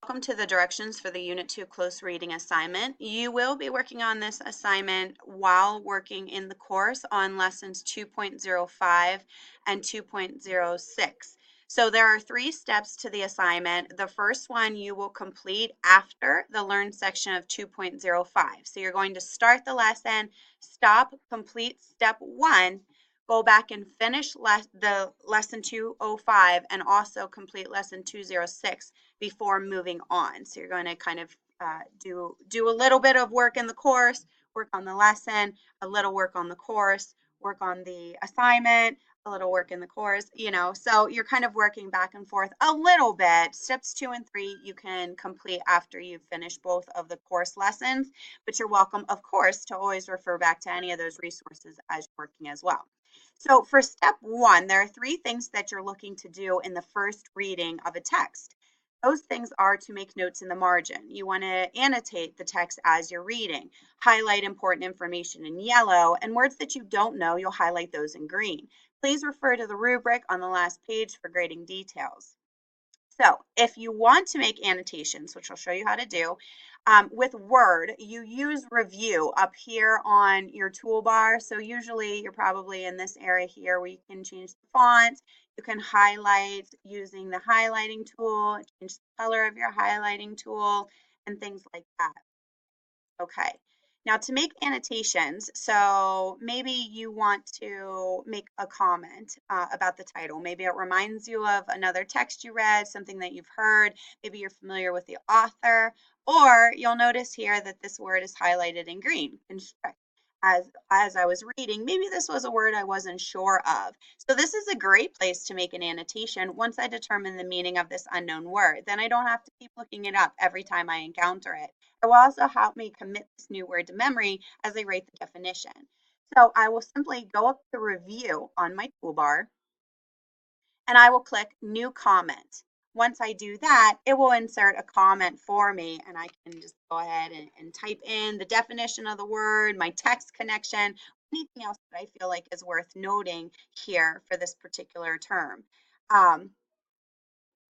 Welcome to the directions for the Unit 2 close reading assignment. You will be working on this assignment while working in the course on lessons 2.05 and 2.06. So there are 3 steps to the assignment. The first one you will complete after the Learn section of 2.05. So you're going to start the lesson, stop, complete step 1, go back and finish the lesson 205 and also complete lesson 206 before moving on. So you're going to kind of do a little bit of work in the course, work on the lesson, a little work on the course, work on the assignment, a little work in the course, so you're kind of working back and forth a little bit. Steps 2 and 3 you can complete after you've finished both of the course lessons, but you're welcome, of course, to always refer back to any of those resources as you're working as well. So for step 1, there are 3 things that you're looking to do in the first reading of a text. Those things are to make notes in the margin. You want to annotate the text as you're reading, highlight important information in yellow, and words that you don't know, you'll highlight those in green. Please refer to the rubric on the last page for grading details. So if you want to make annotations, which I'll show you how to do, with Word, you use Review up here on your toolbar. So usually you're probably in this area here where you can change the font. You can highlight using the highlighting tool, change the color of your highlighting tool, and things like that. Okay. Now to make annotations, so maybe you want to make a comment about the title. Maybe it reminds you of another text you read, something that you've heard. Maybe you're familiar with the author, or you'll notice here that this word is highlighted in green. Constrict. As I was reading, maybe this was a word I wasn't sure of. So this is a great place to make an annotation once I determine the meaning of this unknown word. Then I don't have to keep looking it up every time I encounter it. It will also help me commit this new word to memory as I write the definition. So I will simply go up to Review on my toolbar, and I will click New Comment. Once I do that, it will insert a comment for me, and I can just go ahead and type in the definition of the word, my text connection, anything else that I feel like is worth noting here for this particular term.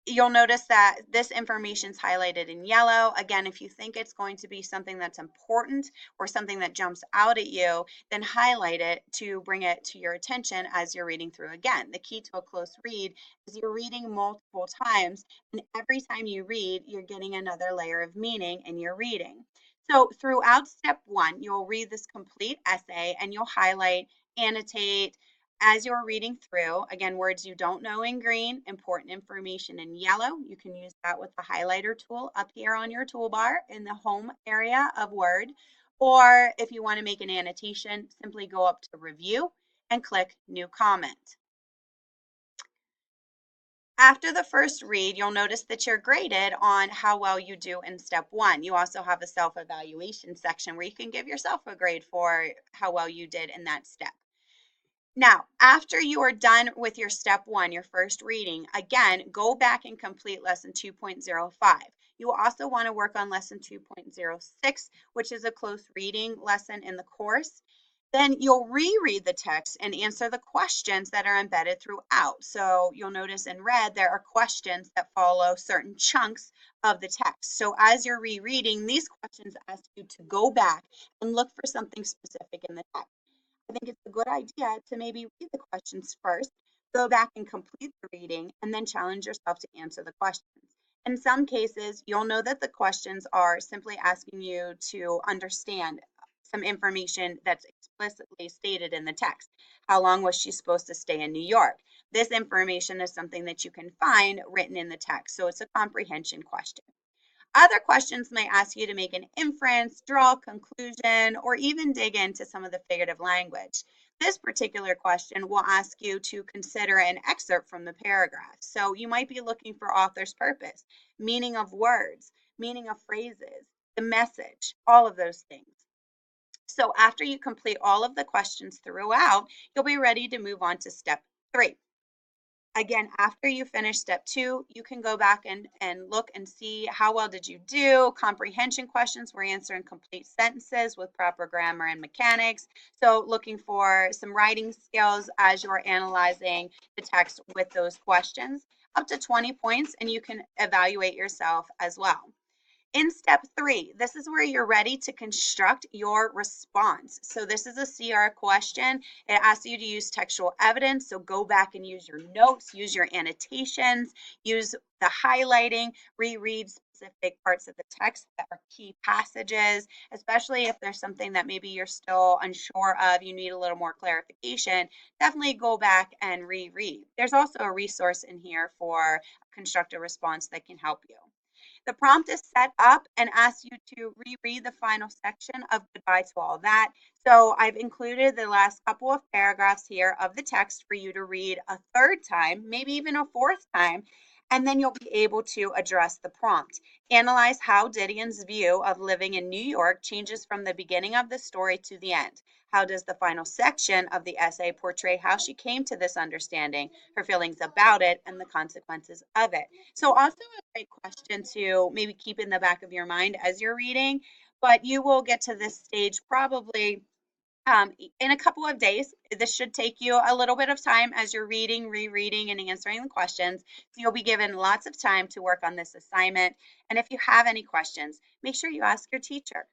You'll notice that this information is highlighted in yellow. Again, if you think it's going to be something that's important or something that jumps out at you, then highlight it to bring it to your attention as you're reading through again. The key to a close read is you're reading multiple times, and every time you read, you're getting another layer of meaning in your reading. So throughout step 1, you'll read this complete essay and you'll highlight, annotate, as you're reading through, again, words you don't know in green, important information in yellow. You can use that with the highlighter tool up here on your toolbar in the home area of Word. Or if you want to make an annotation, simply go up to Review and click New Comment. After the first read, you'll notice that you're graded on how well you do in step 1. You also have a self-evaluation section where you can give yourself a grade for how well you did in that step. Now, after you are done with your step 1, your first reading, again, go back and complete lesson 2.05. You will also want to work on lesson 2.06, which is a close reading lesson in the course. Then you'll reread the text and answer the questions that are embedded throughout. So you'll notice in red, there are questions that follow certain chunks of the text. So as you're rereading, these questions ask you to go back and look for something specific in the text. I think it's a good idea to maybe read the questions first, go back and complete the reading, and then challenge yourself to answer the questions. In some cases, you'll know that the questions are simply asking you to understand some information that's explicitly stated in the text. How long was she supposed to stay in New York? This information is something that you can find written in the text, so it's a comprehension question. Other questions may ask you to make an inference, draw a conclusion, or even dig into some of the figurative language. This particular question will ask you to consider an excerpt from the paragraph. So you might be looking for author's purpose, meaning of words, meaning of phrases, the message, all of those things. So after you complete all of the questions throughout, you'll be ready to move on to step 3. Again, after you finish step 2, you can go back and look and see how well did you do. Comprehension questions, we're answering complete sentences with proper grammar and mechanics. So looking for some writing skills as you're analyzing the text with those questions. up to 20 points, and you can evaluate yourself as well. In step 3, this is where you're ready to construct your response. So this is a CR question. It asks you to use textual evidence. So go back and use your notes, use your annotations, use the highlighting, reread specific parts of the text that are key passages, especially if there's something that maybe you're still unsure of, you need a little more clarification, definitely go back and reread. There's also a resource in here for construct a response that can help you. The prompt is set up and asks you to reread the final section of Goodbye to All That. So I've included the last couple of paragraphs here of the text for you to read a third time, maybe even a fourth time, and then you'll be able to address the prompt. Analyze how Didion's view of living in New York changes from the beginning of the story to the end. How does the final section of the essay portray how she came to this understanding, her feelings about it, and the consequences of it? So also a great question to maybe keep in the back of your mind as you're reading, but you will get to this stage probably in a couple of days. This should take you a little bit of time as you're reading, rereading, and answering the questions. So you'll be given lots of time to work on this assignment. And if you have any questions, make sure you ask your teacher.